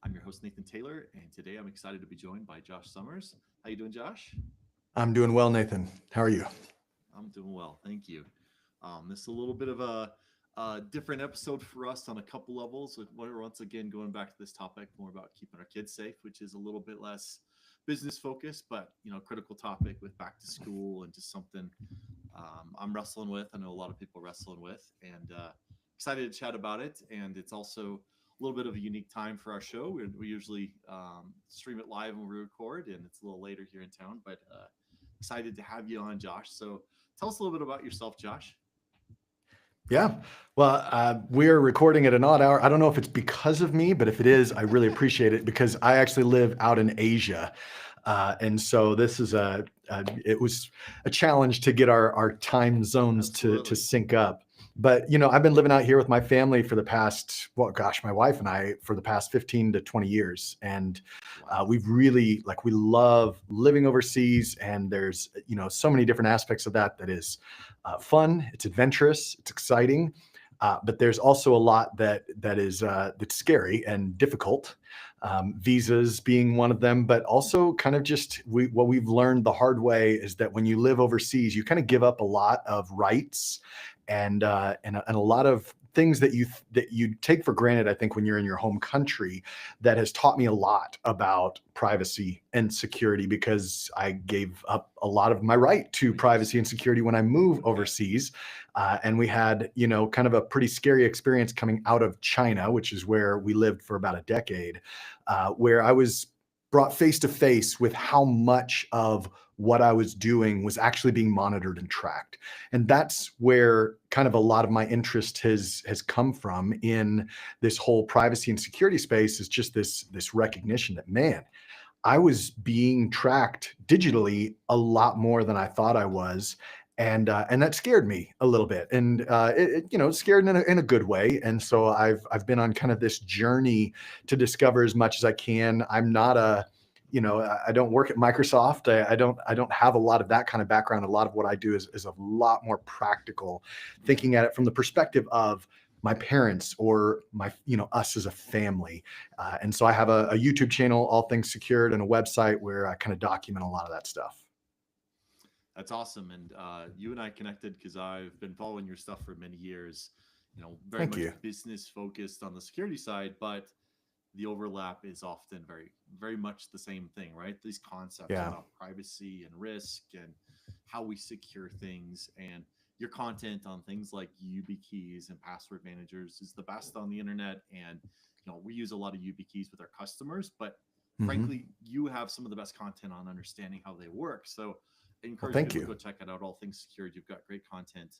I'm your host, Nathan Taylor, and today I'm excited to be joined by Josh Summers. How you doing, Josh? I'm doing well, Nathan. How are you? I'm doing well, thank you. This is a little bit of a different episode for us on a couple levels. We're once again going back to this topic more about keeping our kids safe, which is a little bit less business focused, but critical topic with back to school and just something I'm wrestling with. I know a lot of people wrestling with, and excited to chat about it. And it's also a little bit of a unique time for our show. We usually stream it live when we record, and it's a little later here in town, but excited to have you on, Josh. So tell us a little bit about yourself, Josh. Yeah. Well, we're recording at an odd hour. I don't know if it's because of me, but if it is, I really appreciate it because I actually live out in Asia. And so this is it was a challenge to get our time zones to sync up. But, I've been living out here with my family for the past, my wife and I for the past 15 to 20 years. And we've really, we love living overseas. And there's, so many different aspects of that is fun, it's adventurous, it's exciting. But there's also a lot that's scary and difficult. Visas being one of them, but also kind of just what we've learned the hard way is that when you live overseas, you kind of give up a lot of rights and a lot of things that you take for granted, I think, when you're in your home country. That has taught me a lot about privacy and security because I gave up a lot of my right to privacy and security when I moved overseas. And we had, kind of a pretty scary experience coming out of China, which is where we lived for about a decade, where I was brought face to face with how much of what I was doing was actually being monitored and tracked. And that's where kind of a lot of my interest has come from in this whole privacy and security space, is just this recognition that, man, I was being tracked digitally a lot more than I thought I was. And that scared me a little bit, and it scared in a good way. And so I've been on kind of this journey to discover as much as I can. I'm not I don't work at Microsoft. I don't have a lot of that kind of background. A lot of what I do is a lot more practical, thinking at it from the perspective of my parents or us as a family. And so I have a YouTube channel, All Things Secured, and a website where I kind of document a lot of that stuff. That's awesome. And you and I connected because I've been following your stuff for many years, very Thank much you. business focused on the security side, but the overlap is often very, very much the same thing, right? These concepts Yeah. about privacy and risk and how we secure things, and your content on things like YubiKeys and password managers is the best on the internet. And, we use a lot of YubiKeys with our customers, but frankly, you have some of the best content on understanding how they work. So I encourage people to go check it out. All Things Secured. You've got great content.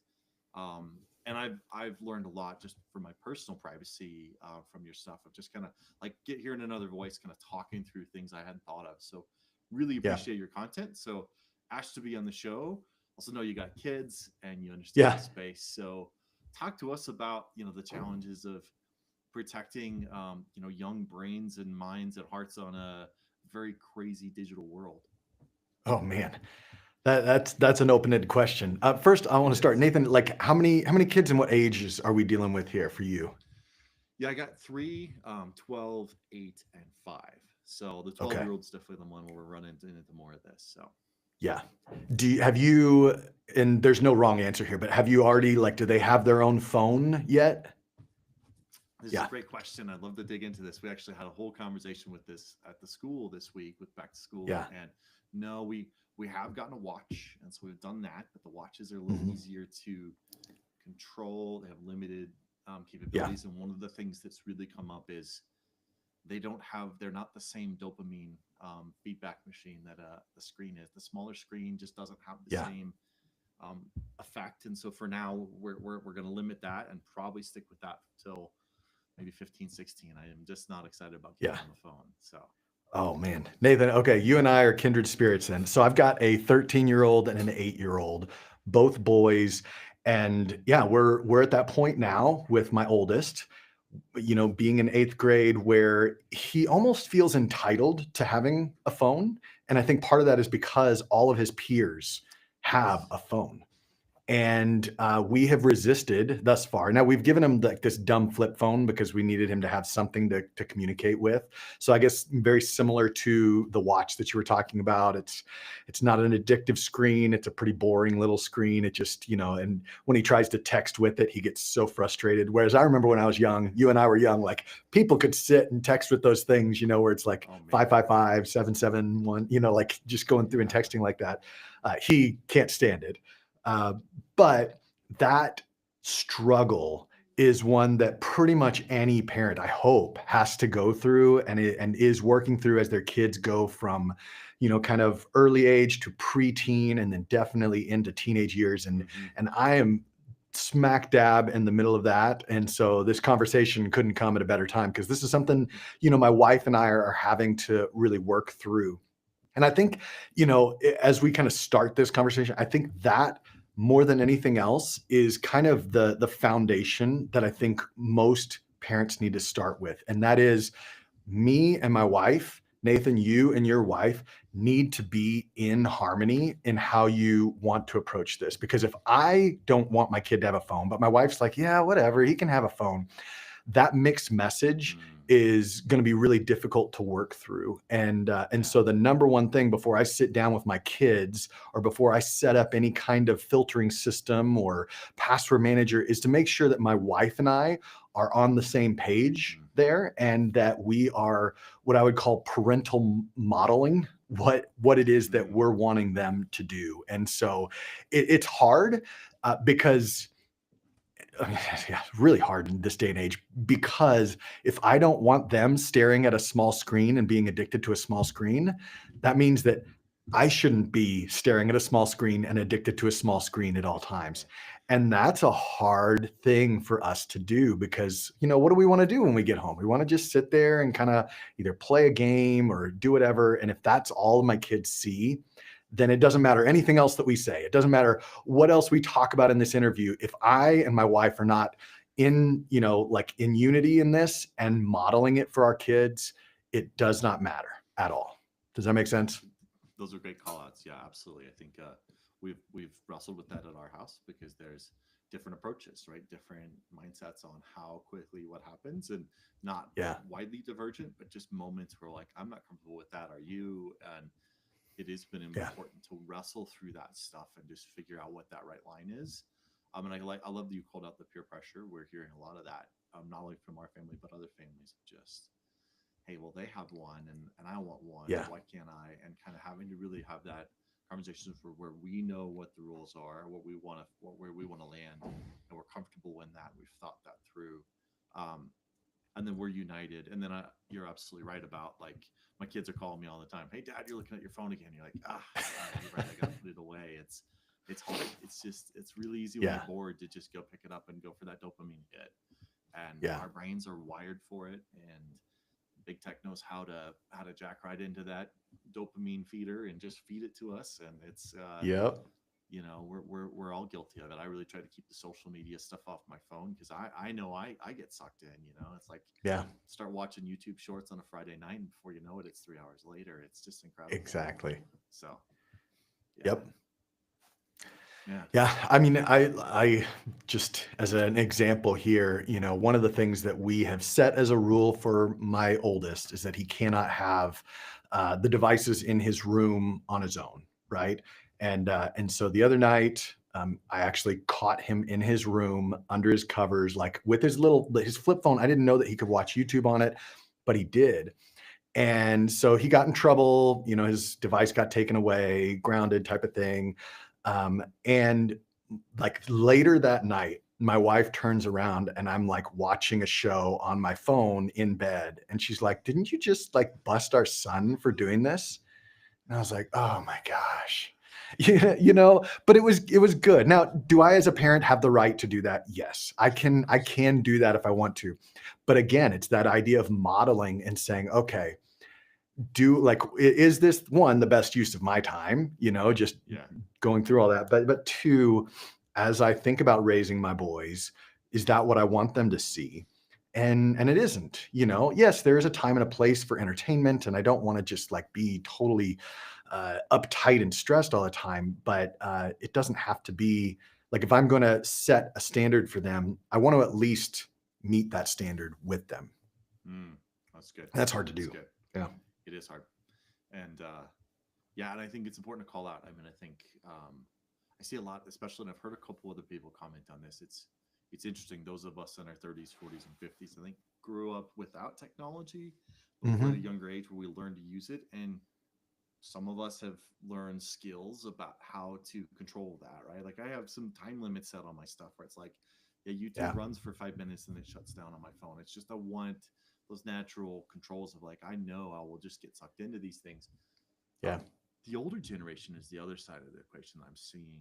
And I've learned a lot just for my personal privacy from your stuff, of just kind of hearing another voice kind of talking through things I hadn't thought of. So really appreciate your content. So asked to be on the show. Also know you got kids and you understand the space. So talk to us about, the challenges of protecting, young brains and minds and hearts on a very crazy digital world. Oh man. That's an open-ended question. First, I want to start, Nathan. How many kids and what ages are we dealing with here for you? Yeah, I got 3, 12, 8, and 5. So the 12-year-old's definitely the one where we're running into more of this. So yeah, and there's no wrong answer here, but have you already do they have their own phone yet? This is a great question. I'd love to dig into this. We actually had a whole conversation with this at the school this week with back to school. Yeah. And no, we have gotten a watch, and so we've done that, but the watches are a little easier to control. They have limited capabilities. And one of the things that's really come up is they're not the same dopamine feedback machine that the screen is. The smaller screen just doesn't have the same effect. And so for now, we're going to limit that and probably stick with that till maybe 15, 16. I am just not excited about getting on the phone. So. Oh man, Nathan. Okay, you and I are kindred spirits then. So I've got a 13-year-old and an 8-year-old, both boys, and we're at that point now with my oldest, being in 8th grade, where he almost feels entitled to having a phone, and I think part of that is because all of his peers have a phone. And we have resisted thus far. Now we've given him like this dumb flip phone because we needed him to have something to communicate with. So I guess very similar to the watch that you were talking about. It's not an addictive screen. It's a pretty boring little screen. It just, and when he tries to text with it, he gets so frustrated. Whereas I remember when I was young, you and I were young, like people could sit and text with those things, where it's like 555, 771, like just going through and texting like that. He can't stand it. But that struggle is one that pretty much any parent, I hope, has to go through and is working through as their kids go from, kind of early age to preteen and then definitely into teenage years. And I am smack dab in the middle of that. And so this conversation couldn't come at a better time because this is something, my wife and I are having to really work through. And I think, as we kind of start this conversation, I think that more than anything else is kind of the foundation that I think most parents need to start with. And that is me and my wife, Nathan, you and your wife need to be in harmony in how you want to approach this. Because if I don't want my kid to have a phone, but my wife's like, yeah, whatever, he can have a phone, that mixed message is going to be really difficult to work through. And so the number one thing before I sit down with my kids or before I set up any kind of filtering system or password manager is to make sure that my wife and I are on the same page there and that we are what I would call parental modeling what it is that we're wanting them to do. And so it's hard because yeah, really hard in this day and age, because if I don't want them staring at a small screen and being addicted to a small screen, that means that I shouldn't be staring at a small screen and addicted to a small screen at all times. And that's a hard thing for us to do because, what do we want to do when we get home? We want to just sit there and kind of either play a game or do whatever. And if that's all my kids see, then it doesn't matter anything else that we say. It doesn't matter what else we talk about in this interview. If I and my wife are not in, like in unity in this and modeling it for our kids, it does not matter at all. Does that make sense? Those are great call outs. Yeah, absolutely. I think we've wrestled with that at our house because there's different approaches, right? Different mindsets on how quickly what happens and not widely divergent, but just moments where like, I'm not comfortable with that. Are you? And it has been important to wrestle through that stuff and just figure out what that right line is. And I love that you called out the peer pressure. We're hearing a lot of that, not only from our family, but other families. Just, hey, well, they have one and I want one. Yeah. Why can't I? And kind of having to really have that conversation for where we know what the rules are, where we want to land, and we're comfortable in that. We've thought that through. And then we're united. And then you're absolutely right about like, my kids are calling me all the time. Hey, Dad, you're looking at your phone again. You're like, you're right. I got to put it away. It's hard. It's really easy when you're bored to just go pick it up and go for that dopamine hit. And our brains are wired for it. And big tech knows how to jack right into that dopamine feeder and just feed it to us. And it's we're all guilty of it. I really try to keep the social media stuff off my phone because I know I get sucked in. It's like start watching YouTube shorts on a Friday night, and before you know it, it's 3 hours later. It's just incredible. Exactly. So. Yep. Yeah. I mean, I just as an example here, one of the things that we have set as a rule for my oldest is that he cannot have the devices in his room on his own, right? And so the other night, I actually caught him in his room under his covers, like with his flip phone. I didn't know that he could watch YouTube on it, but he did. And so he got in trouble, his device got taken away, grounded type of thing. And like later that night, my wife turns around and I'm like watching a show on my phone in bed. And she's like, didn't you just like bust our son for doing this? And I was like, oh my gosh. But it was good. Now, do I as a parent have the right to do that? Yes, I can do that if I want to. But again, it's that idea of modeling and saying, okay, is this one, the best use of my time, going through all that. But two, as I think about raising my boys, is that what I want them to see? And it isn't, yes, there is a time and a place for entertainment. And I don't want to just like be totally uptight and stressed all the time, but it doesn't have to be Like if I'm going to set a standard for them, I want to at least meet that standard with them. That's good. That's hard to That's do. good. Yeah. It is hard. And and I think it's important to call out. I mean, I think I see a lot, especially, and I've heard a couple other people comment on this. It's interesting. Those of us in our 30s, 40s, and 50s, I think, grew up without technology, but we're at a younger age where we learn to use it. And some of us have learned skills about how to control that, right? Like I have some time limits set on my stuff where it's like, yeah, YouTube runs for 5 minutes and it shuts down on my phone. It's just I want those natural controls of like, I know I will just get sucked into these things. Yeah. The older generation is the other side of the equation. I'm seeing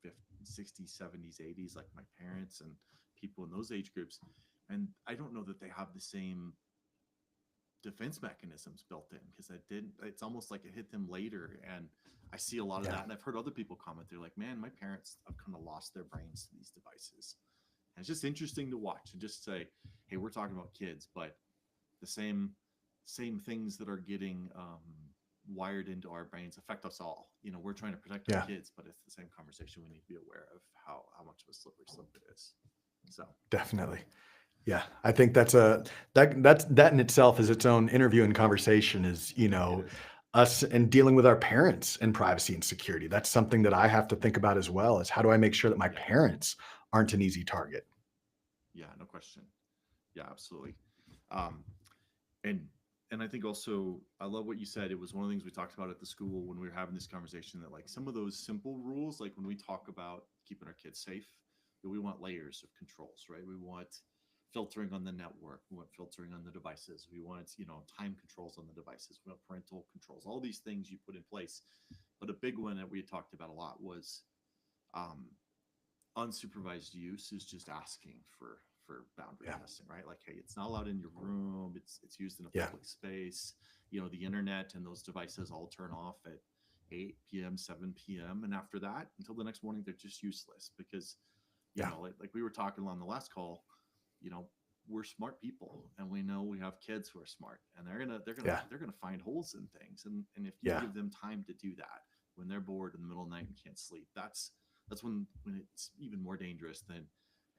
50s, 60s, 70s, 80s, like my parents and people in those age groups. And I don't know that they have the same defense mechanisms built in because it's almost like it hit them later. And I see a lot of that. And I've heard other people comment, they're like, man, my parents have kind of lost their brains to these devices. And it's just interesting to watch and just say, hey, we're talking about kids, but the same things that are getting wired into our brains affect us all. We're trying to protect our kids, but it's the same conversation. We need to be aware of how much of a slippery slope it is. So definitely. Yeah. I think that in itself is its own interview and conversation is, us and dealing with our parents and privacy and security. That's something that I have to think about as well, is how do I make sure that my parents aren't an easy target? Yeah, no question. Yeah, absolutely. And I think also, I love what you said. It was one of the things we talked about at the school when we were having this conversation, that like some of those simple rules, like when we talk about keeping our kids safe, we want layers of controls, right? We want filtering on the network. We want filtering on the devices. We want, time controls on the devices. We want parental controls, all these things you put in place. But a big one that we had talked about a lot was unsupervised use is just asking for boundary testing, right? Like, hey, it's not allowed in your room. It's used in a public space. The internet and those devices all turn off at 8 p.m., 7 p.m. And after that, until the next morning, they're just useless because, like we were talking on the last call, we're smart people and we know we have kids who are smart and they're gonna find holes in things. And if you give them time to do that when they're bored in the middle of the night and can't sleep, that's when it's even more dangerous than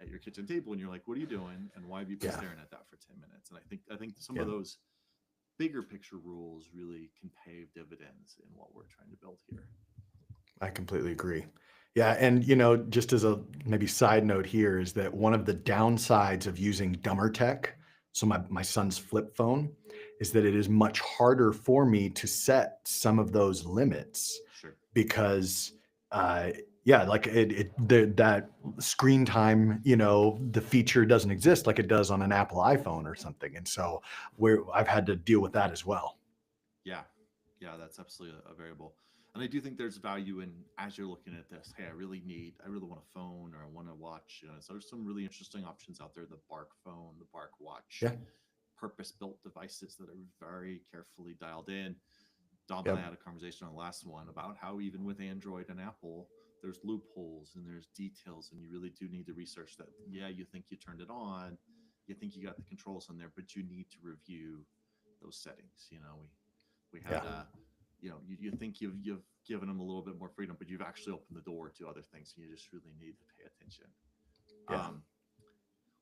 at your kitchen table and you're like, what are you doing? And why have you been staring at that for 10 minutes? And I think some of those bigger picture rules really can pay dividends in what we're trying to build here. I completely agree. Yeah. And, just as a maybe side note here is that one of the downsides of using dumber tech, so my son's flip phone, is that it is much harder for me to set some of those limits because, like that screen time, the feature doesn't exist like it does on an Apple iPhone or something. And so I've had to deal with that as well. Yeah, that's absolutely a variable. And I do think there's value in, as you're looking at this, hey, I really want a phone or I want to watch. So there's some really interesting options out there. The Bark phone, the Bark watch, purpose-built devices that are very carefully dialed in. Dom and I had a conversation on the last one about how even with Android and Apple, there's loopholes and there's details, and you really do need to research that. Yeah, you think you turned it on, you think you got the controls on there, but you need to review those settings. We had you think you've given them a little bit more freedom, but you've actually opened the door to other things, and you just really need to pay attention.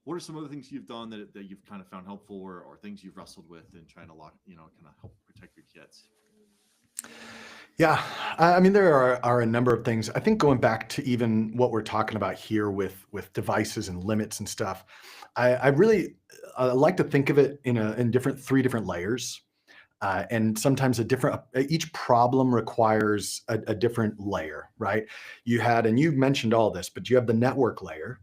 What are some other things you've done that you've kind of found helpful, or things you've wrestled with in trying to kind of help protect your kids? Yeah. I mean, there are a number of things. I think going back to even what we're talking about here with devices and limits and stuff, I really like to think of it in three different layers. And sometimes each problem requires a different layer, right? And you mentioned all this, but you have the network layer.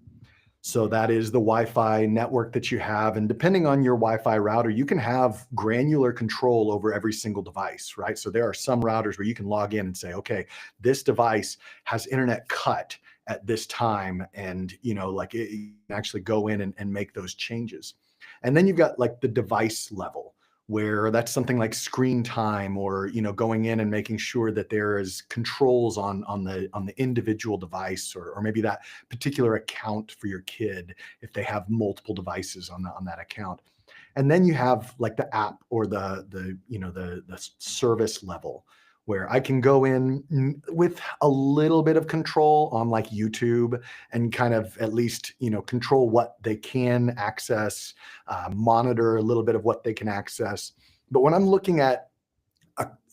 So that is the Wi-Fi network that you have. And depending on your Wi-Fi router, you can have granular control over every single device, right? So there are some routers where you can log in and say, okay, this device has internet cut at this time. And, you can actually go in and make those changes. And then you've got like the device level, where that's something like screen time or, going in and making sure that there is controls on the individual device or maybe that particular account for your kid if they have multiple devices on that account. And then you have like the app or the service level where I can go in with a little bit of control on like YouTube and kind of at least, control what they can access, monitor a little bit of what they can access. But when I'm looking at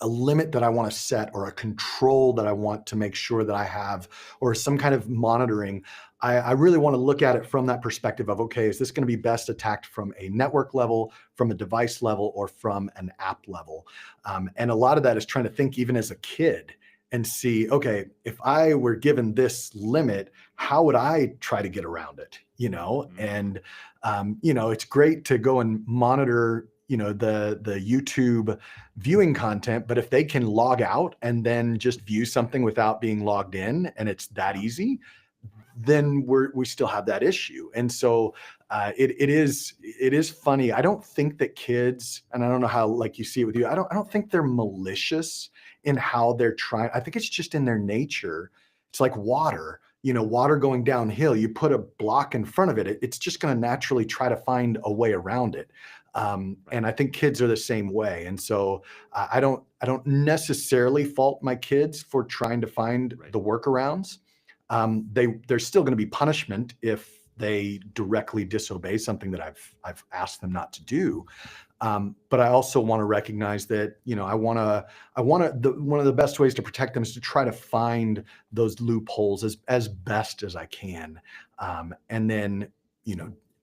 a limit that I want to set or a control that I want to make sure that I have, or some kind of monitoring, I really want to look at it from that perspective of, okay, is this going to be best attacked from a network level, from a device level, or from an app level? And a lot of that is trying to think even as a kid and see, okay, if I were given this limit, how would I try to get around it? And, it's great to go and monitor the YouTube viewing content, but if they can log out and then just view something without being logged in, and it's that easy, then we still have that issue. And so it is funny. I don't think that kids, and I don't know how like you see it with you, I don't think they're malicious in how they're trying. I think it's just in their nature. It's like water. Water going downhill, you put a block in front of it, it's just going to naturally try to find a way around it. And I think kids are the same way. And so I don't necessarily fault my kids for trying to find the workarounds. There's still going to be punishment if they directly disobey something that I've asked them not to do. But I also want to recognize that, one of the best ways to protect them is to try to find those loopholes as best as I can. And then,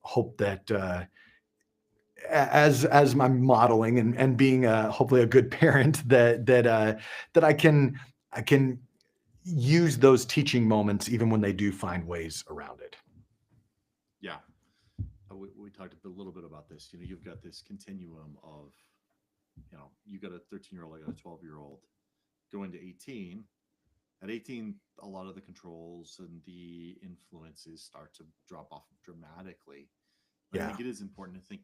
hope that, as I'm modeling and being hopefully a good parent, that I can use those teaching moments even when they do find ways around it. Yeah. We talked a little bit about this. You've got this continuum of, you got a 13-year-old, I got a 12-year-old going to 18. At 18, a lot of the controls and the influences start to drop off dramatically. But I think it is important to think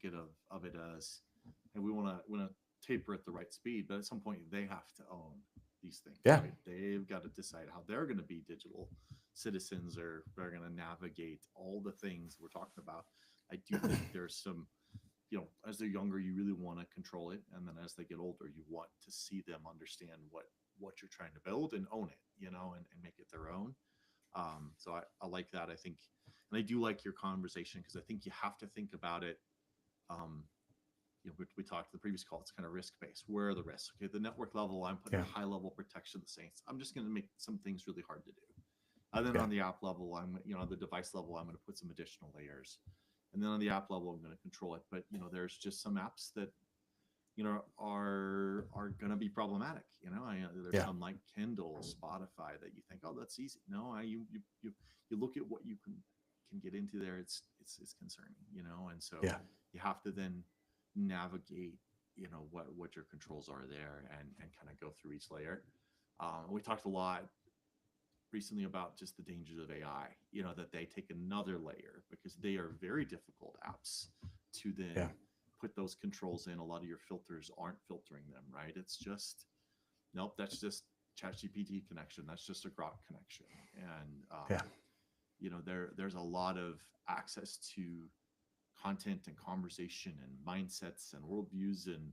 of it as, and we want to taper at the right speed, but at some point they have to own these things. Yeah. Right? They've got to decide how they're going to be digital citizens, or they're going to navigate all the things we're talking about. I do think there's some, as they're younger, you really want to control it. And then as they get older, you want to see them understand what you're trying to build and own it, and make it their own. So I like that. I think, and I do like your conversation, because I think you have to think about it. We talked the previous call, it's kind of risk-based. Where are the risks? Okay, the network level, I'm putting a high level protection of the Saints. I'm just going to make some things really hard to do. And then on the app level, on the device level, I'm going to put some additional layers. And then on the app level, I'm going to control it. But, there's just some apps that, are going to be problematic. There's some like Kindle, Spotify that you think, oh, that's easy. No, you look at what you can get into there. It's concerning, and so you have to then navigate, what your controls are there, and kind of go through each layer. We talked a lot recently about just the dangers of AI, that they take another layer, because they are very difficult apps to then put those controls in. A lot of your filters aren't filtering them, right? It's just, nope, that's just ChatGPT connection. That's just a Grok connection. And, there's a lot of access to content and conversation and mindsets and worldviews and,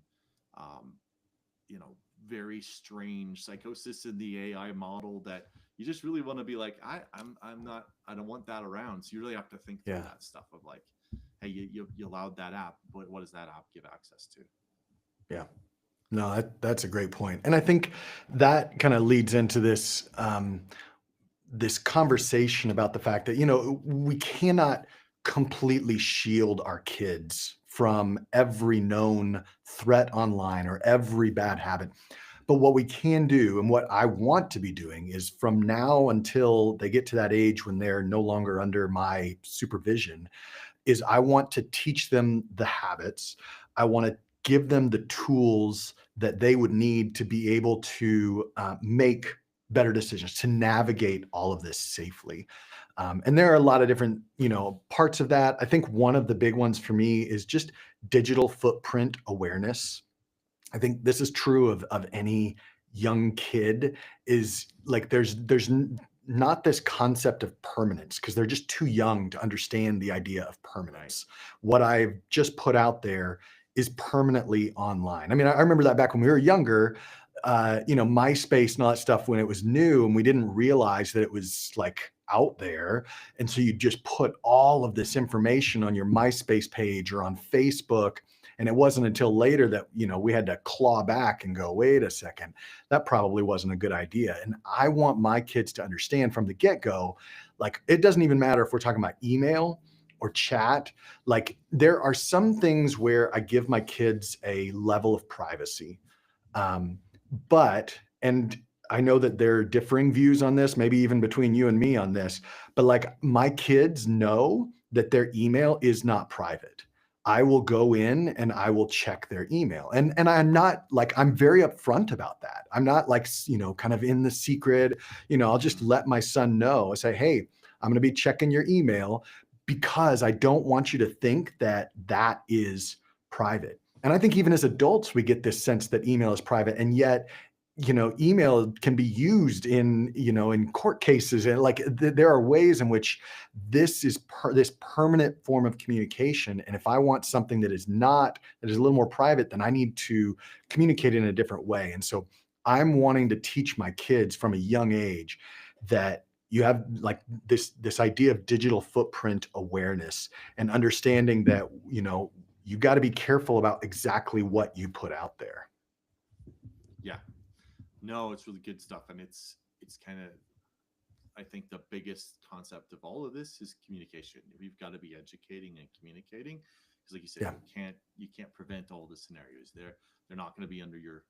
very strange psychosis in the AI model that you just really want to be like, I don't want that around. So you really have to think through that stuff of like, hey, you allowed that app, but what does that app give access to? Yeah. No, that's a great point. And I think that kind of leads into this, this conversation about the fact that, we cannot completely shield our kids from every known threat online or every bad habit. But what we can do, and what I want to be doing, is from now until they get to that age when they're no longer under my supervision, is I want to teach them the habits. I want to give them the tools that they would need to be able to make better decisions, to navigate all of this safely. And there are a lot of different, parts of that. I think one of the big ones for me is just digital footprint awareness. I think this is true of any young kid, is like there's not this concept of permanence, because they're just too young to understand the idea of permanence. What I've just put out there is permanently online. I mean, I remember that back when we were younger, MySpace and all that stuff when it was new, and we didn't realize that it was like out there. And so you just put all of this information on your MySpace page or on Facebook. And it wasn't until later that, we had to claw back and go, wait a second, that probably wasn't a good idea. And I want my kids to understand from the get-go, like, it doesn't even matter if we're talking about email or chat. Like, there are some things where I give my kids a level of privacy. And I know that there are differing views on this, maybe even between you and me on this, but like, my kids know that their email is not private. I will go in and I will check their email. And I'm not like, I'm very upfront about that. I'm not like, kind of in the secret, I'll just let my son know. I say, hey, I'm going to be checking your email because I don't want you to think that that is private. And I think even as adults, we get this sense that email is private, and yet, email can be used in court cases. And like, there are ways in which this is this permanent form of communication. And if I want something that is a little more private, then I need to communicate in a different way. And so I'm wanting to teach my kids from a young age that you have like this idea of digital footprint awareness and understanding that, you got to be careful about exactly what you put out there. Yeah. No, it's really good stuff. And it's kind of, I think the biggest concept of all of this is communication. We've got to be educating and communicating, because like you said, you can't prevent all the scenarios. They're not going to be under your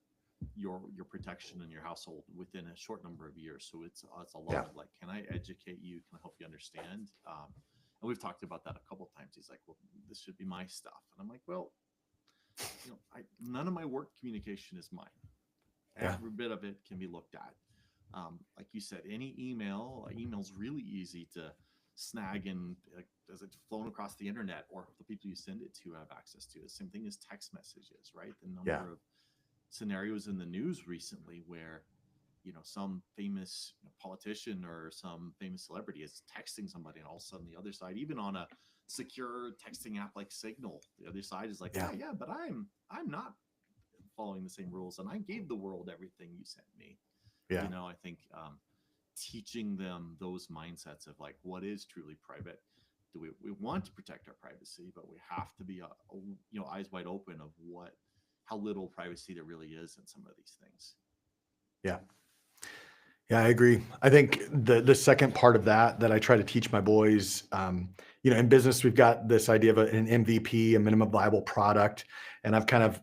protection in your household within a short number of years. So it's a lot of like, can I educate you? Can I help you understand? And we've talked about that a couple of times. He's like, well, this should be my stuff. And I'm like, well, none of my work communication is mine. Every bit of it can be looked at. Like you said, any email's really easy to snag, and as it's flown across the internet, or the people you send it to have access to. The same thing as text messages, right? The number of scenarios in the news recently where, some famous politician or some famous celebrity is texting somebody, and all of a sudden the other side, even on a secure texting app like Signal, the other side is like, but I'm not following the same rules, and I gave the world everything you sent me. I think teaching them those mindsets of like, what is truly private. Do we want to protect our privacy, but we have to be eyes wide open of how little privacy there really is in some of these things. Yeah, I agree. I think the second part of that I try to teach my boys, in business, we've got this idea of an MVP, a minimum viable product. And I've kind of,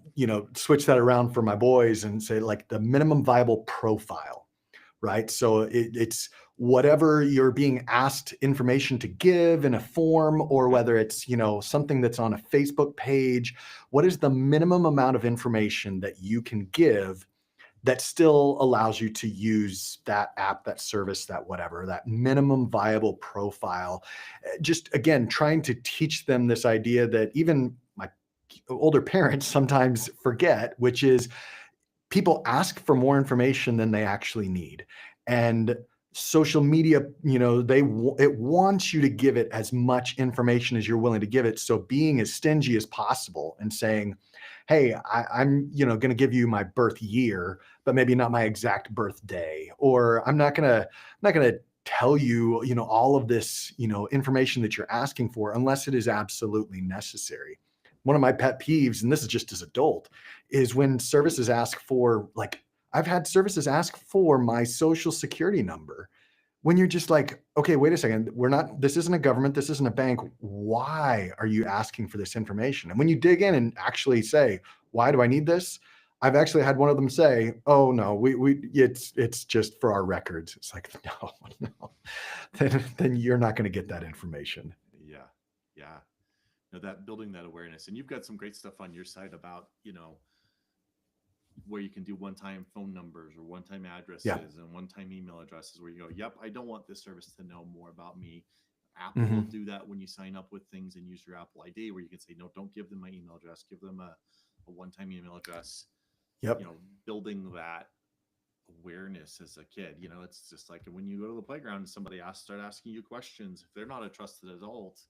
switched that around for my boys and say like the minimum viable profile, right? So it's whatever you're being asked information to give in a form, or whether it's, something that's on a Facebook page, what is the minimum amount of information that you can give that still allows you to use that app, that service, that whatever, that minimum viable profile. Just again, trying to teach them this idea that even my older parents sometimes forget, which is people ask for more information than they actually need. And social media, it wants you to give it as much information as you're willing to give it. So being as stingy as possible and saying, hey, I'm going to give you my birth year, but maybe not my exact birthday, or I'm not going to tell you, all of this, information that you're asking for unless it is absolutely necessary. One of my pet peeves, and this is just as adult, is when services ask for, like, I've had services ask for my social security number, when you're just like, okay, wait a second, this isn't a government, this isn't a bank. Why are you asking for this information? And when you dig in and actually say, why do I need this? I've actually had one of them say, oh no, it's just for our records. It's like, no, then you're not going to get that information. Yeah. That building that awareness, and you've got some great stuff on your site about, where you can do one-time phone numbers or one-time addresses and one-time email addresses, where you go, yep, I don't want this service to know more about me. Apple will do that when you sign up with things and use your Apple ID, where you can say, no, don't give them my email address, give them a one-time email address. Building that awareness as a kid, it's just like when you go to the playground and somebody start asking you questions, if they're not a trusted adult,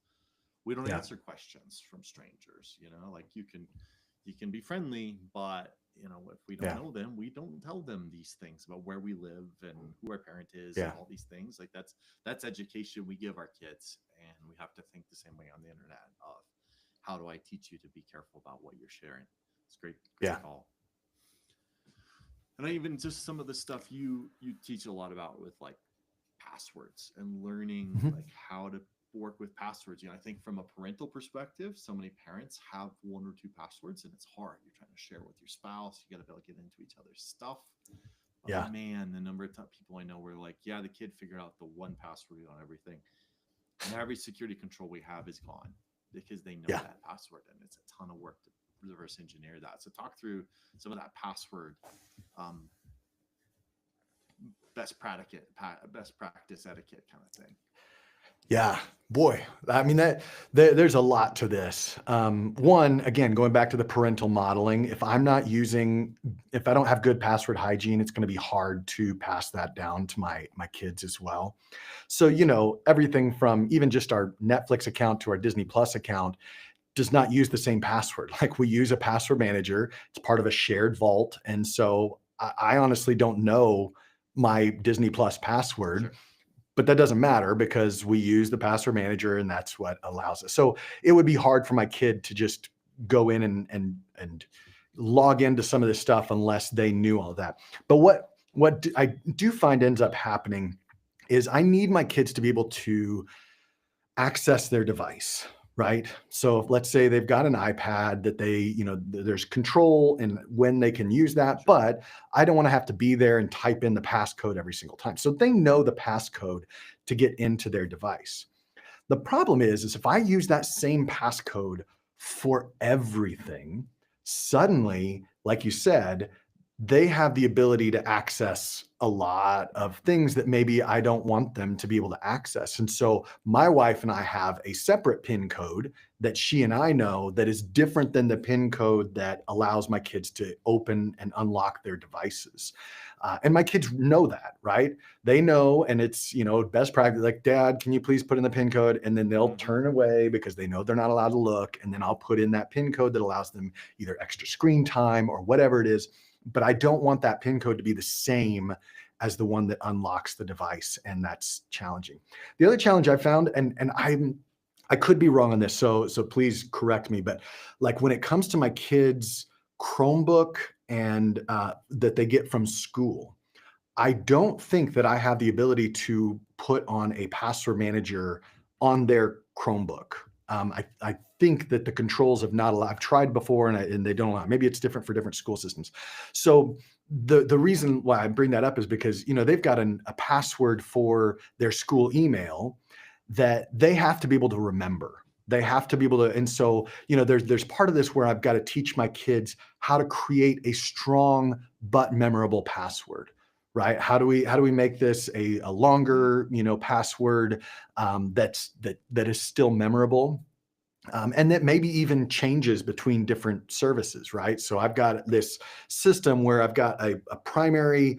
we don't answer questions from strangers. Like you can be friendly, but if we don't Yeah. know them, we don't tell them these things about where we live and who our parent is and Yeah. all these things. Like that's education we give our kids, and we have to think the same way on the internet of how do I teach you to be careful about what you're sharing. It's great Yeah. call. And I even just some of the stuff you teach a lot about with like passwords and learning Mhm. like how to work with passwords. I think from a parental perspective, so many parents have one or two passwords and it's hard. You're trying to share with your spouse. You got to be able to get into each other's stuff. But Yeah. man, the number of people I know were like, yeah, the kid figured out the one password on everything. And every security control we have is gone because they know Yeah. that password, and it's a ton of work to reverse engineer that. So talk through some of that password best practice etiquette kind of thing. Yeah, boy. I mean, there's a lot to this. One, again, going back to the parental modeling, if I don't have good password hygiene, it's going to be hard to pass that down to my kids as well. So, everything from even just our Netflix account to our Disney Plus account does not use the same password. Like, we use a password manager. It's part of a shared vault. And so I honestly don't know my Disney Plus password. Sure. But that doesn't matter because we use the password manager and that's what allows us. So it would be hard for my kid to just go in and log into some of this stuff unless they knew all of that. But what I do find ends up happening is I need my kids to be able to access their device, right? So if, let's say they've got an iPad that there's control in when they can use that, but I don't want to have to be there and type in the passcode every single time. So they know the passcode to get into their device. The problem is if I use that same passcode for everything, suddenly, like you said, they have the ability to access a lot of things that maybe I don't want them to be able to access. And so my wife and I have a separate PIN code that she and I know that is different than the PIN code that allows my kids to open and unlock their devices. And my kids know that, right? They know, and it's, best practice, like, Dad, can you please put in the PIN code? And then they'll turn away because they know they're not allowed to look. And then I'll put in that PIN code that allows them either extra screen time or whatever it is. But I don't want that PIN code to be the same as the one that unlocks the device. And that's challenging. The other challenge I found, and I could be wrong on this, so please correct me, but like when it comes to my kids' Chromebook and that they get from school, I don't think that I have the ability to put on a password manager on their Chromebook. I think that the controls have not allowed. I've tried before and they don't allow. Maybe it's different for different school systems. So the reason why I bring that up is because they've got a password for their school email that they have to be able to remember. They have to be able to, and so there's part of this where I've got to teach my kids how to create a strong but memorable password. Right? How do we make this a longer, password that is still memorable, and that maybe even changes between different services, right? So I've got this system where I've got a primary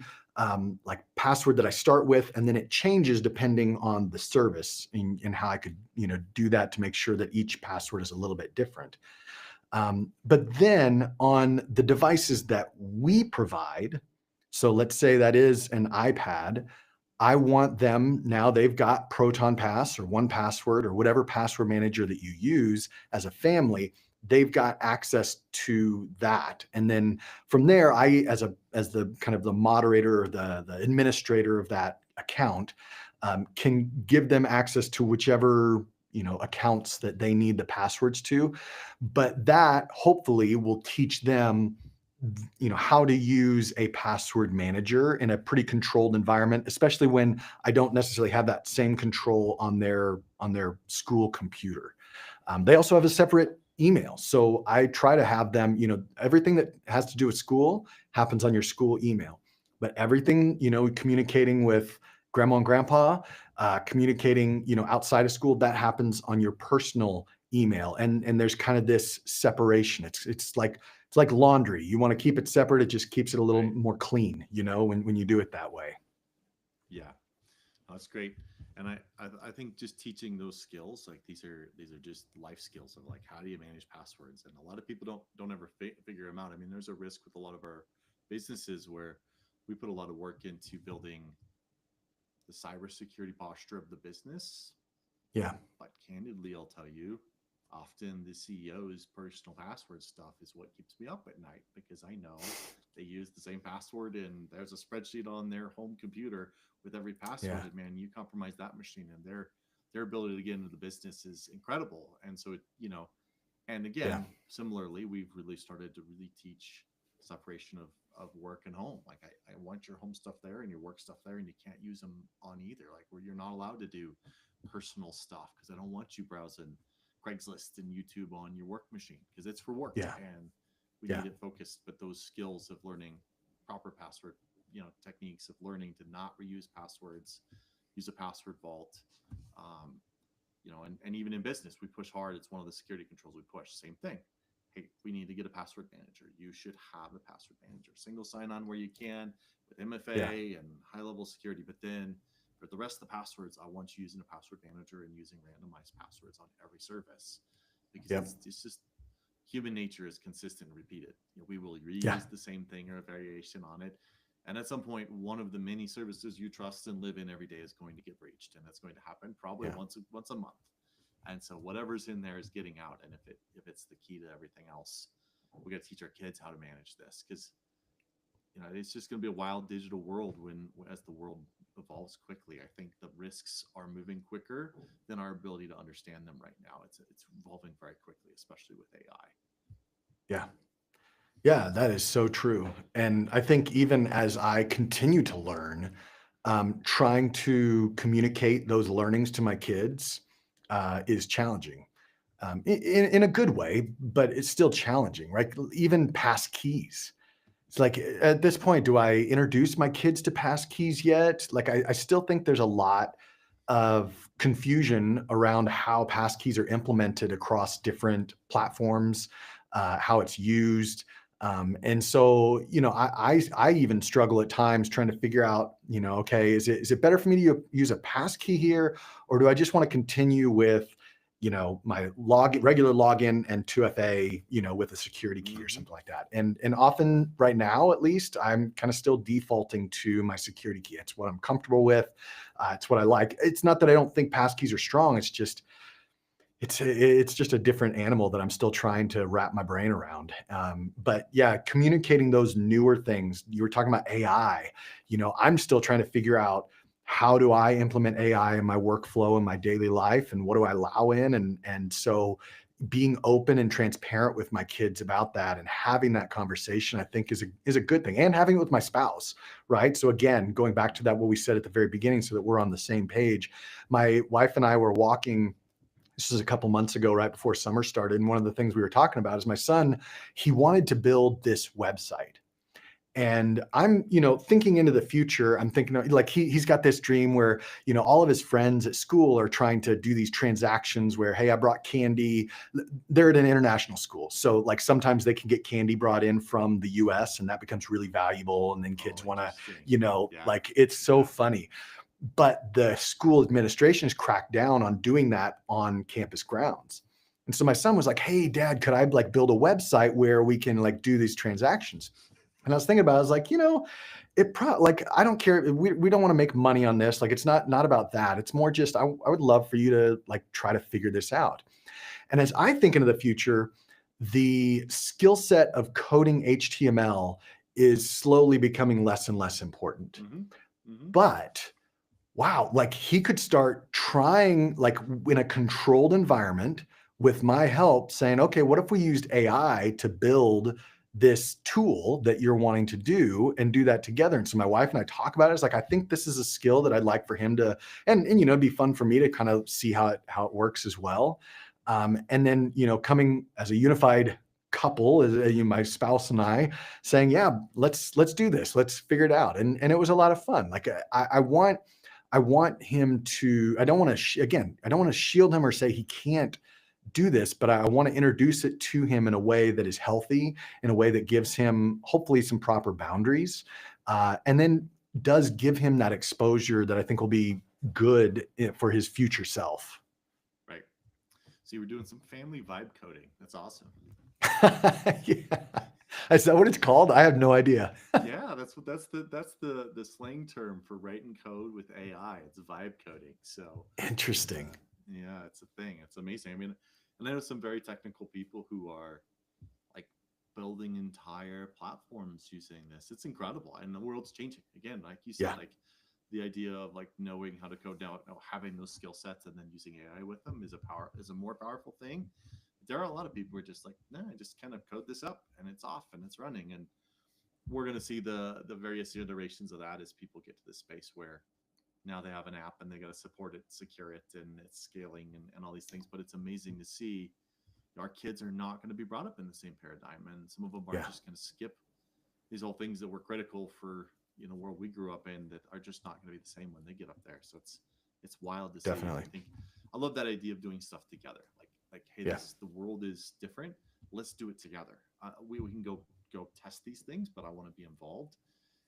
like password that I start with, and then it changes depending on the service and how I could do that to make sure that each password is a little bit different. But then on the devices that we provide. So let's say that is an iPad. I want them, now they've got Proton Pass or 1Password or whatever password manager that you use as a family, they've got access to that. And then from there, I, as the kind of the moderator or the administrator of that account, can give them access to whichever accounts that they need the passwords to. But that hopefully will teach them how to use a password manager in a pretty controlled environment, especially when I don't necessarily have that same control on their school computer. They also have a separate email. So I try to have them, everything that has to do with school happens on your school email, but everything, communicating with grandma and grandpa, communicating, outside of school, that happens on your personal email. And there's kind of this separation. It's like laundry. You want to keep it separate. It just keeps it a little more clean, when you do it that way. Yeah, that's great. And I think just teaching those skills, like these are just life skills of like how do you manage passwords, and a lot of people don't ever figure them out. I mean, there's a risk with a lot of our businesses where we put a lot of work into building the cybersecurity posture of the business. Yeah. But candidly, I'll tell you, often the CEO's personal password stuff is what keeps me up at night, because I know they use the same password and there's a spreadsheet on their home computer with every password. Yeah. And man, you compromise that machine and their ability to get into the business is incredible. And so and Yeah. again, similarly, we've really started to really teach separation of work and home. Like I want your home stuff there and your work stuff there, and you can't use them on either. Like where you're not allowed to do personal stuff because I don't want you browsing Craigslist and YouTube on your work machine because it's for work. Yeah. And we Yeah. need it focused. But those skills of learning proper password, techniques of learning to not reuse passwords, use a password vault, um, and even in business, we push hard. It's one of the security controls we push. Same thing. Hey, we need to get a password manager. You should have a password manager. Single sign-on where you can with MFA Yeah. and high-level security. But then for the rest of the passwords, I want you using a password manager and using randomized passwords on every service, because Yep. it's just human nature is consistent and repeated. We will reuse Yeah. the same thing or a variation on it. And at some point, one of the many services you trust and live in every day is going to get breached, and that's going to happen probably Yeah. once a month. And so whatever's in there is getting out. And if it's the key to everything else, we got to teach our kids how to manage this, because it's just going to be a wild digital world as the world evolves quickly. I think the risks are moving quicker than our ability to understand them right now. It's evolving very quickly, especially with AI. Yeah. Yeah, that is so true. And I think even as I continue to learn, trying to communicate those learnings to my kids is challenging, in a good way, but it's still challenging, right? Even pass keys. It's like at this point, do I introduce my kids to pass keys yet? Like, I still think there's a lot of confusion around how pass keys are implemented across different platforms, how it's used. And so, I even struggle at times trying to figure out, okay, is it better for me to use a pass key here, or do I just want to continue with, my regular login and 2FA, with a security key or something like that. And often right now, at least, I'm kind of still defaulting to my security key. It's what I'm comfortable with. It's what I like. It's not that I don't think passkeys are strong. It's just a different animal that I'm still trying to wrap my brain around. But yeah, communicating those newer things. You were talking about AI. I'm still trying to figure out, how do I implement AI in my workflow in my daily life, and what do I allow in? And so being open and transparent with my kids about that and having that conversation, I think is a good thing, and having it with my spouse, right? So again, going back to that, what we said at the very beginning, so that we're on the same page. My wife and I were walking. This was a couple months ago, right before summer started. And one of the things we were talking about is my son, he wanted to build this website. And I'm, thinking into the future. I'm thinking like he's got this dream where, all of his friends at school are trying to do these transactions where, hey, I brought candy. They're at an international school. So like sometimes they can get candy brought in from the US, and that becomes really valuable. And then kids want to, like, it's so funny. But the school administration has cracked down on doing that on campus grounds. And so my son was like, hey, Dad, could I like build a website where we can like do these transactions? And I was thinking about it, I was like, I don't care. We don't want to make money on this. Like, it's not about that. It's more just, I would love for you to like try to figure this out. And as I think into the future, the skill set of coding HTML is slowly becoming less and less important. But wow, like he could start trying, like in a controlled environment with my help, saying, okay, what if we used AI to build this tool that you're wanting to do, and do that together? And so my wife and I talk about it. It's like, I think this is a skill that I'd like for him to, and it'd be fun for me to kind of see how it works as well. And then, coming as a unified couple, as my spouse and I, saying, yeah, let's do this. Let's figure it out. And it was a lot of fun. Like I want him to, I don't want to shield him or say he can't do this, but I want to introduce it to him in a way that is healthy, in a way that gives him hopefully some proper boundaries, and then does give him that exposure that I think will be good for his future self. Right. So you were doing some family vibe coding. That's awesome. Yeah. Is that what it's called? I have no idea. Yeah, that's the slang term for writing code with AI. It's vibe coding. So Interesting. yeah, it's a thing. It's amazing. I mean, and I know some very technical people who are like building entire platforms using this. It's incredible, and the world's changing again. Like you said, Yeah. like the idea of like knowing how to code now, having those skill sets, and then using AI with them is a more powerful thing. There are a lot of people who are just like, no, I just kind of code this up, and it's off, and it's running, and we're going to see the various iterations of that as people get to this space where now they have an app and they got to support it, secure it, and it's scaling and all these things. But it's amazing to see our kids are not going to be brought up in the same paradigm, and some of them are Yeah. just going to skip these whole things that were critical for world we grew up in that are just not going to be the same when they get up there. So it's wild to see. Definitely. I think I love that idea of doing stuff together. Like hey, Yeah. the world is different. Let's do it together. We can go test these things, but I want to be involved.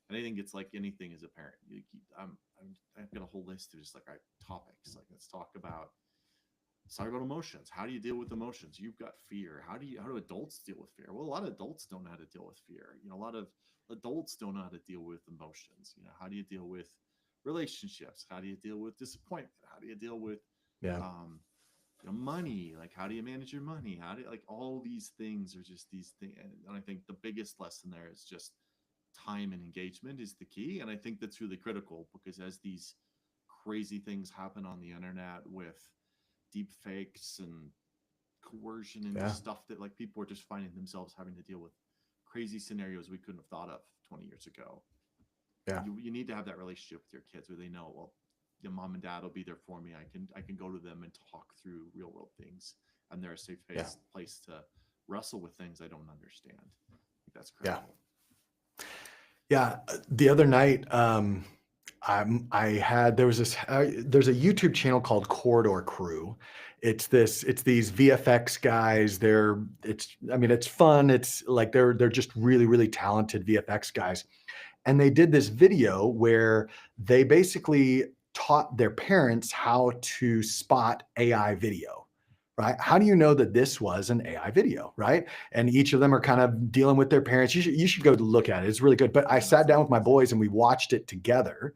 And I think it's like anything as a parent. I've got a whole list of just like topics. Like let's talk about emotions. How do you deal with emotions? You've got fear. How do adults deal with fear? Well, a lot of adults don't know how to deal with fear. A lot of adults don't know how to deal with emotions. How do you deal with relationships? How do you deal with disappointment? How do you deal with Yeah. money? Like how do you manage your money? How do you, like all these things are just these things. And I think the biggest lesson there is just time and engagement is the key. And I think that's really critical because as these crazy things happen on the internet with deep fakes and coercion and Yeah. stuff that like people are just finding themselves having to deal with crazy scenarios we couldn't have thought of 20 years ago. Yeah. You need to have that relationship with your kids where they know, well, your mom and dad will be there for me. I can go to them and talk through real world things, and they're a safe place to wrestle with things I don't understand. I think that's critical. Yeah. The other night, there's a YouTube channel called Corridor Crew. It's these VFX guys. It's fun. It's like they're just really, really talented VFX guys. And they did this video where they basically taught their parents how to spot AI video, right? How do you know that this was an AI video, right? And each of them are kind of dealing with their parents. You should go look at it. It's really good. But I sat down with my boys and we watched it together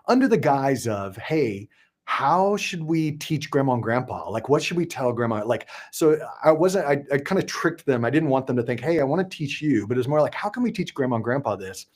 under the guise of, hey, how should we teach grandma and grandpa? Like, what should we tell grandma? Like, so I kind of tricked them. I didn't want them to think, hey, I want to teach you, but it was more like, how can we teach grandma and grandpa this?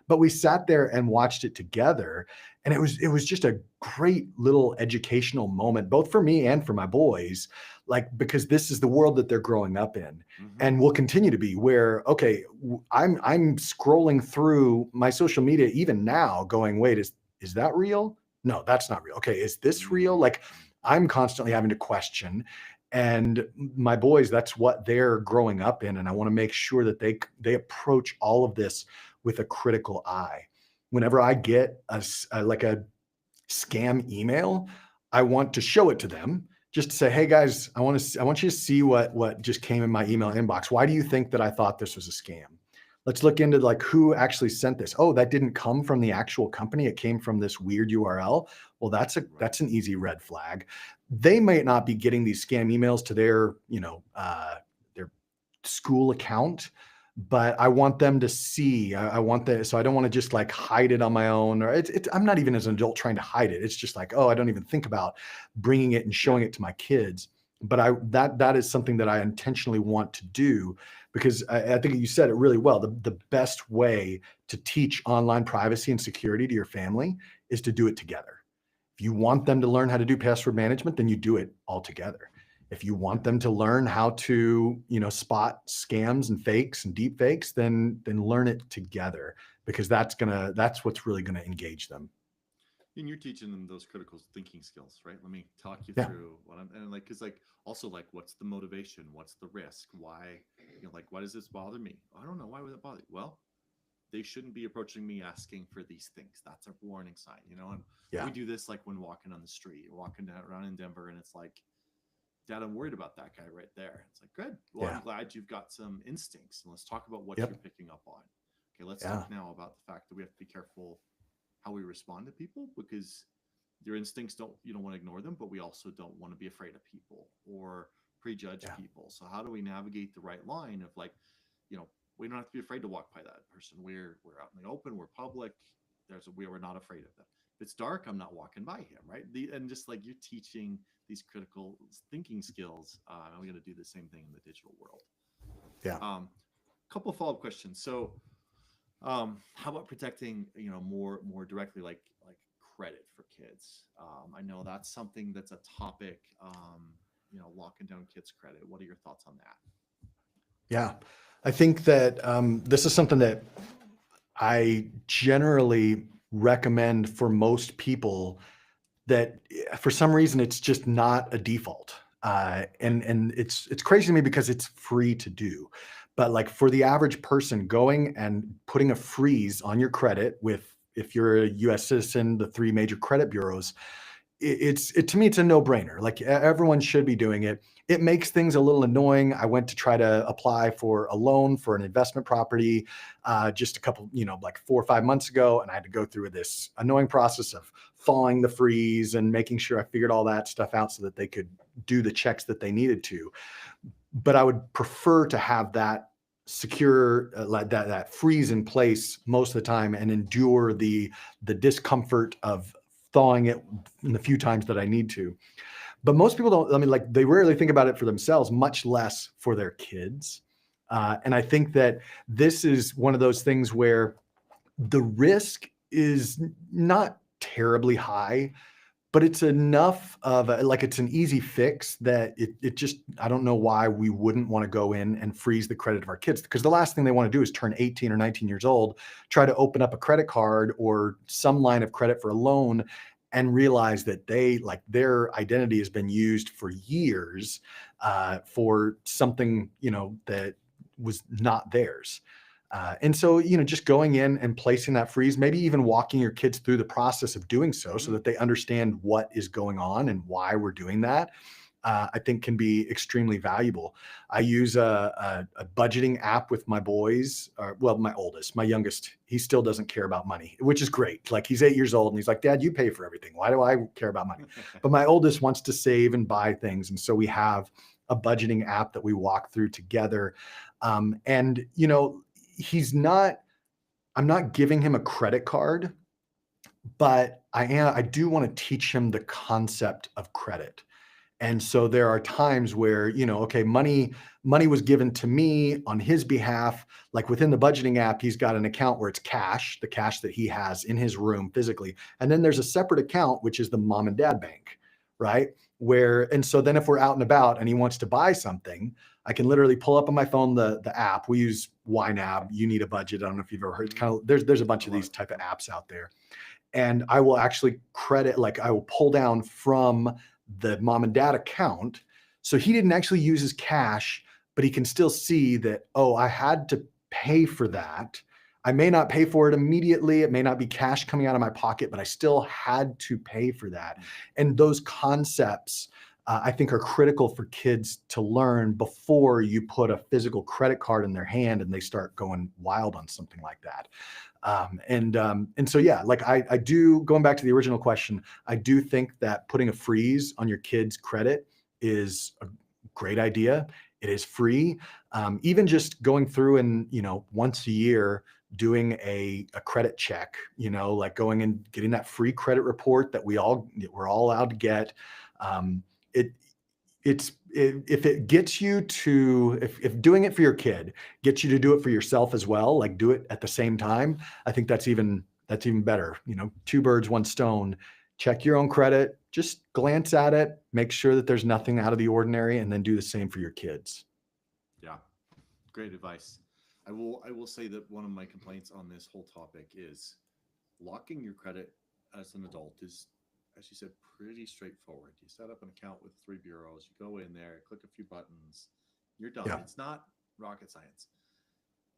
But we sat there and watched it together. And it was just a great little educational moment, both for me and for my boys, like, because this is the world that they're growing up in and will continue to be where, okay, I'm scrolling through my social media even now going, wait, is that real? No, that's not real. Okay. Is this real? Like I'm constantly having to question. And my boys, that's what they're growing up in. And I want to make sure that they approach all of this with a critical eye. Whenever I get a scam email, I want to show it to them just to say, hey guys, I want you to see what just came in my email inbox. Why do you think that I thought this was a scam? Let's look into like who actually sent this. Oh, that didn't come from the actual company. It came from this weird URL. Well, that's an easy red flag. They might not be getting these scam emails to their school account, but I want them to see. So I don't want to just like hide it on my own. Or I'm not even as an adult trying to hide it. It's just like, oh, I don't even think about bringing it and showing it to my kids. But that is something that I intentionally want to do because I think you said it really well. The best way to teach online privacy and security to your family is to do it together. If you want them to learn how to do password management, then you do it all together. If you want them to learn how to, spot scams and fakes and deep fakes, then learn it together because that's what's really gonna engage them. And you're teaching them those critical thinking skills, right? Let me talk you through what I'm and like, cause like also like, what's the motivation? What's the risk? Why, why does this bother me? I don't know. Why would it bother you? Well, they shouldn't be approaching me asking for these things. That's a warning sign, and we do this like when walking on the street, walking around in Denver, and it's like, Dad, I'm worried about that guy right there. It's like, good. Well, I'm glad you've got some instincts, and let's talk about what you're picking up on. Okay, let's talk now about the fact that we have to be careful how we respond to people because your instincts you don't want to ignore them, but we also don't want to be afraid of people or prejudge Yeah. people. So how do we navigate the right line of like, we don't have to be afraid to walk by that person. We're out in the open, we're public. We're not afraid of them. If it's dark, I'm not walking by him, right? And just like you're teaching these critical thinking skills, and we're going to do the same thing in the digital world. Yeah. Couple of follow-up questions. So, how about protecting, more directly, like credit for kids? I know that's something that's a topic. Locking down kids' credit. What are your thoughts on that? Yeah. I think that this is something that I generally recommend for most people that for some reason it's just not a default. And it's crazy to me because it's free to do. But like for the average person, going and putting a freeze on your credit with, if you're a US citizen, the three major credit bureaus, to me, it's a no-brainer. Like everyone should be doing it. It makes things a little annoying. I went to try to apply for a loan for an investment property just a couple, like 4 or 5 months ago, and I had to go through this annoying process of thawing the freeze and making sure I figured all that stuff out so that they could do the checks that they needed to. But I would prefer to have that secure, like that freeze in place most of the time, and endure the discomfort of thawing it in the few times that I need to. But most people don't, I mean, like they rarely think about it for themselves, much less for their kids. And I think that this is one of those things where the risk is not terribly high, but it's enough of like it's an easy fix that it just, I don't know why we wouldn't want to go in and freeze the credit of our kids, because the last thing they want to do is turn 18 or 19 years old, try to open up a credit card or some line of credit for a loan, and realize that their identity has been used for years for something, that was not theirs. And so, just going in and placing that freeze, maybe even walking your kids through the process of doing so that they understand what is going on and why we're doing that, I think can be extremely valuable. I use a budgeting app with my boys, my oldest. My youngest, he still doesn't care about money, which is great. Like he's 8 years old and he's like, Dad, you pay for everything. Why do I care about money? But my oldest wants to save and buy things. And so we have a budgeting app that we walk through together. And, I'm not giving him a credit card, but I do want to teach him the concept of credit. And so there are times where, okay, money was given to me on his behalf. Like within the budgeting app, he's got an account where it's cash, the cash that he has in his room physically. And then there's a separate account, which is the mom and dad bank, right? And so then if we're out and about and he wants to buy something, I can literally pull up on my phone the app. We use YNAB. You Need a Budget. I don't know if you've ever heard. It's kind of, there's a bunch of these type of apps out there. And I will actually I will pull down from the mom and dad account. So he didn't actually use his cash, but he can still see that, oh, I had to pay for that. I may not pay for it immediately. It may not be cash coming out of my pocket, but I still had to pay for that. And those concepts, I think, are critical for kids to learn before you put a physical credit card in their hand and they start going wild on something like that. And so, yeah, like I do, going back to the original question, I do think that putting a freeze on your kid's credit is a great idea. It is free. Even just going through and, once a year doing a credit check, like going and getting that free credit report that we're all allowed to get. If it gets you to, if doing it for your kid gets you to do it for yourself as well, like do it at the same time, I think that's even better. Two birds, one stone. Check your own credit, just glance at it, make sure that there's nothing out of the ordinary, and then do the same for your kids. Yeah, great advice. I will say that one of my complaints on this whole topic is locking your credit as an adult is, as you said, pretty straightforward. You set up an account with 3 bureaus, you go in there, click a few buttons, you're done. Yeah. It's not rocket science.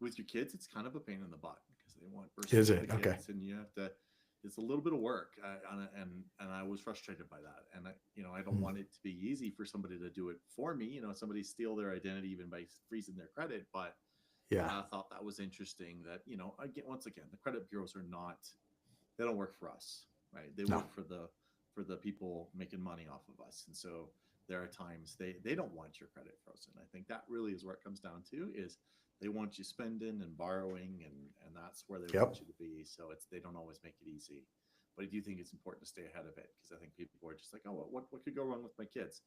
With your kids, it's kind of a pain in the butt because they want Is it? Okay. and you have to. It's a little bit of work, and I was frustrated by that. And I don't want it to be easy for somebody to do it for me. Somebody steal their identity even by freezing their credit. But yeah, I thought that was interesting. That once again, the credit bureaus they don't work for us, right? They work for the for the people making money off of us. And so there are times they don't want your credit frozen. I think that really is where it comes down to, is they want you spending and borrowing, and that's where they want you to be. So they don't always make it easy. But I do think it's important to stay ahead of it, because I think people are just like, oh, what could go wrong with my kids?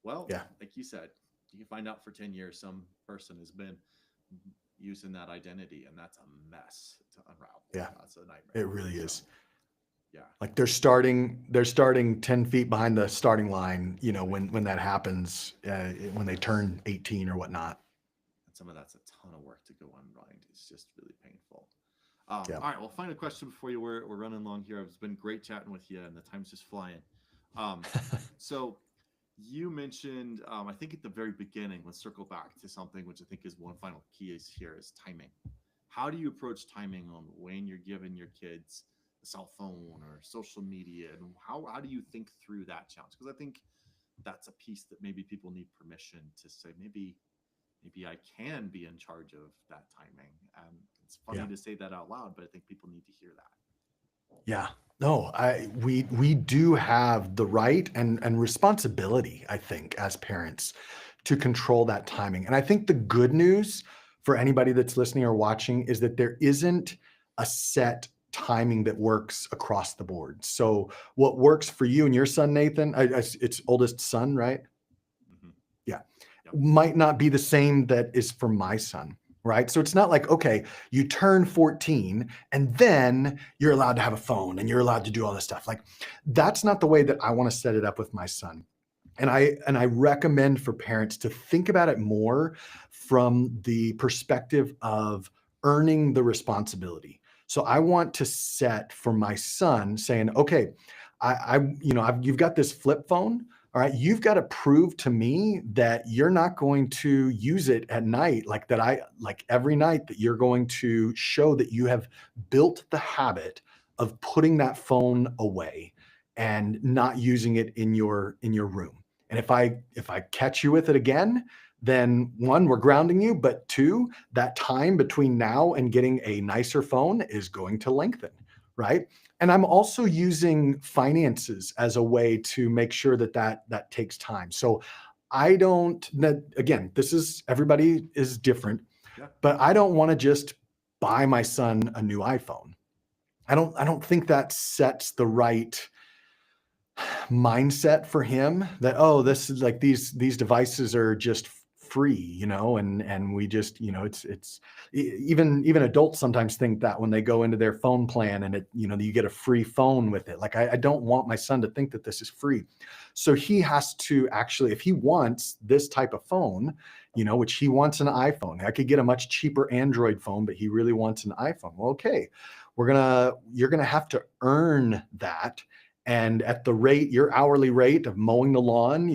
Well, like you said, you can find out for 10 years some person has been using that identity, and that's a mess to unravel. That's a nightmare. It really is. Yeah. Like they're starting 10 feet behind the starting line, you know, when that happens, when they turn 18 or whatnot. And some of that's a ton of work to go unwind. It's just really painful. All right. Well, final question before you. We're running long here. It's been great chatting with you, and the time's just flying. So you mentioned, I think at the very beginning, let's circle back to something which I think is one final key is timing. How do you approach timing on when you're giving your kids a cell phone or social media, and how do you think through that challenge? Because I think that's a piece that maybe people need permission to say, maybe I can be in charge of that timing. It's funny to say that out loud, but I think people need to hear that. Yeah. No, we do have the right and responsibility, I think, as parents, to control that timing. And I think the good news for anybody that's listening or watching is that there isn't a set timing that works across the board. So what works for you and your son, Nathan, it's oldest son, right? Mm-hmm. Yeah. Yep. Might not be the same that is for my son. Right. So it's not like, okay, you turn 14 and then you're allowed to have a phone and you're allowed to do all this stuff. Like, that's not the way that I want to set it up with my son. And I recommend for parents to think about it more from the perspective of earning the responsibility. So I want to set for my son saying, okay, you've got this flip phone. All right, you've got to prove to me that you're not going to use it at night, like every night, that you're going to show that you have built the habit of putting that phone away and not using it in your room. And if I catch you with it again, then one, we're grounding you, but two, that time between now and getting a nicer phone is going to lengthen, right? And I'm also using finances as a way to make sure that takes time. So again, everybody is different, but I don't want to just buy my son a new iPhone. I don't think that sets the right mindset for him, that, oh, this is like these devices are just free, and we just, it's even adults sometimes think that when they go into their phone plan and you get a free phone with it. Like, I don't want my son to think that this is free. So he has to actually, if he wants this type of phone, which he wants an iPhone, I could get a much cheaper Android phone, but he really wants an iPhone. Well, okay, you're going to have to earn that. And at your hourly rate of mowing the lawn,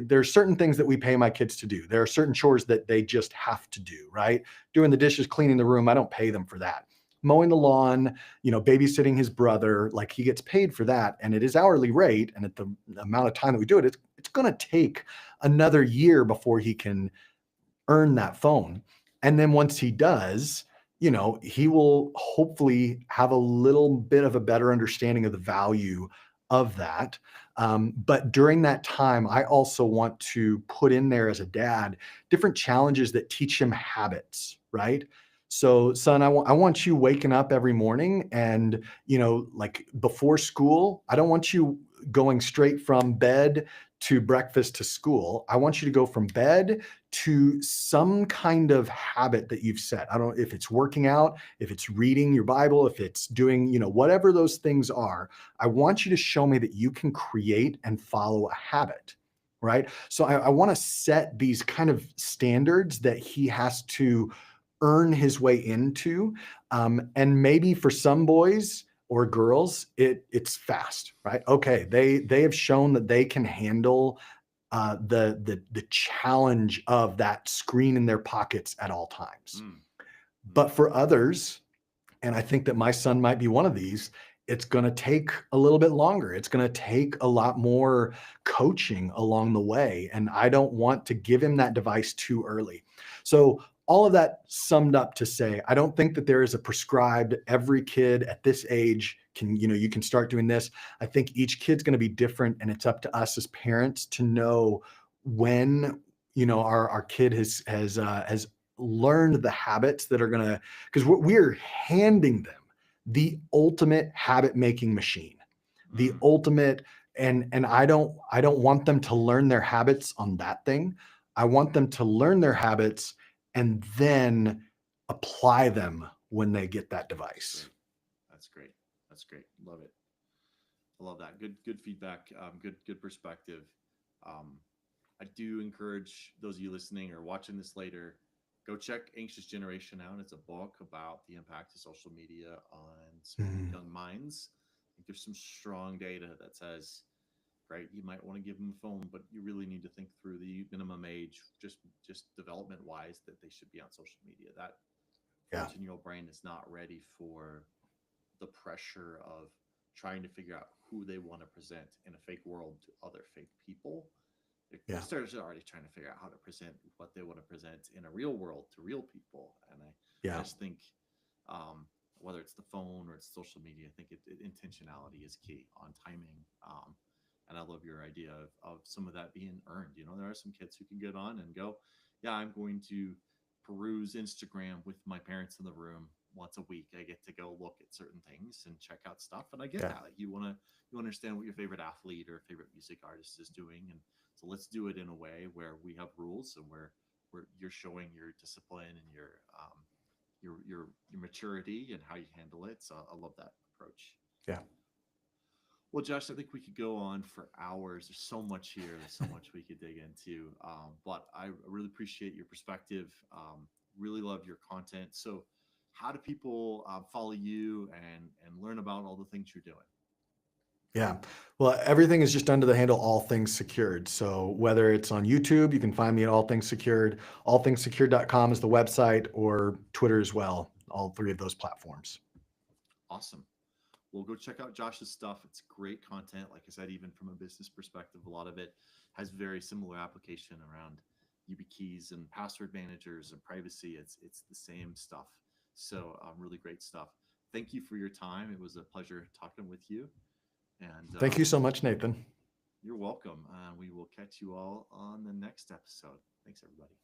there's certain things that we pay my kids to do. There are certain chores that they just have to do, right? Doing the dishes, cleaning the room, I don't pay them for that. Mowing the lawn, babysitting his brother, like, he gets paid for that. And it is hourly rate. And at the amount of time that we do it, it's going to take another year before he can earn that phone. And then once he does, he will hopefully have a little bit of a better understanding of the value of that. But during that time, I also want to put in there, as a dad, different challenges that teach him habits, right? So, son, I want you waking up every morning and, like before school, I don't want you going straight from bed to breakfast to school. I want you to go from bed to some kind of habit that you've set. I don't know if it's working out, if it's reading your Bible, if it's doing, whatever those things are. I want you to show me that you can create and follow a habit, right? So I want to set these kind of standards that he has to earn his way into. And maybe for some boys or girls, it's fast, right? Okay, they have shown that they can handle the challenge of that screen in their pockets at all times. But for others, and I think that my son might be one of these, it's going to take a little bit longer. It's going to take a lot more coaching along the way. And I don't want to give him that device too early. So all of that summed up to say, I don't think that there is a prescribed, every kid at this age can, you can start doing this. I think each kid's going to be different, and it's up to us as parents to know when, our kid has learned the habits that are going to, because we're handing them the ultimate habit making machine, the ultimate, and I don't want them to learn their habits on that thing. I want them to learn their habits and then apply them when they get that device. That's great. That's great. Love it. I love that. Good feedback. Good perspective. I do encourage those of you listening or watching this later, go check Anxious Generation out. It's a book about the impact of social media on young minds. I think there's some strong data that says, right, you might want to give them a phone, but you really need to think through the minimum age, just development wise, that they should be on social media. That 14-year-old brain is not ready for the pressure of trying to figure out who they want to present in a fake world to other fake people. They're already trying to figure out how to present what they want to present in a real world to real people. And I just think whether it's the phone or it's social media, I think intentionality is key on timing. And I love your idea of some of that being earned. There are some kids who can get on and go, yeah, I'm going to peruse Instagram with my parents in the room once a week. I get to go look at certain things and check out stuff. And I get that. Like, you understand what your favorite athlete or favorite music artist is doing. And so let's do it in a way where we have rules and where you're showing your discipline and your maturity and how you handle it. So I love that approach. Yeah. Well, Josh, I think we could go on for hours. There's so much here. There's so much we could dig into. But I really appreciate your perspective. Really love your content. So how do people follow you and learn about all the things you're doing? Yeah. Well, everything is just under the handle All Things Secured. So whether it's on YouTube, you can find me at All Things Secured. Allthingssecured.com is the website, or Twitter as well. All three of those platforms. Awesome. Well, go check out Josh's stuff. It's great content. Like I said, even from a business perspective, a lot of it has very similar application around YubiKeys and password managers and privacy. It's the same stuff. So really great stuff. Thank you for your time. It was a pleasure talking with you. And thank you so much, Nathan. You're welcome. We will catch you all on the next episode. Thanks, everybody.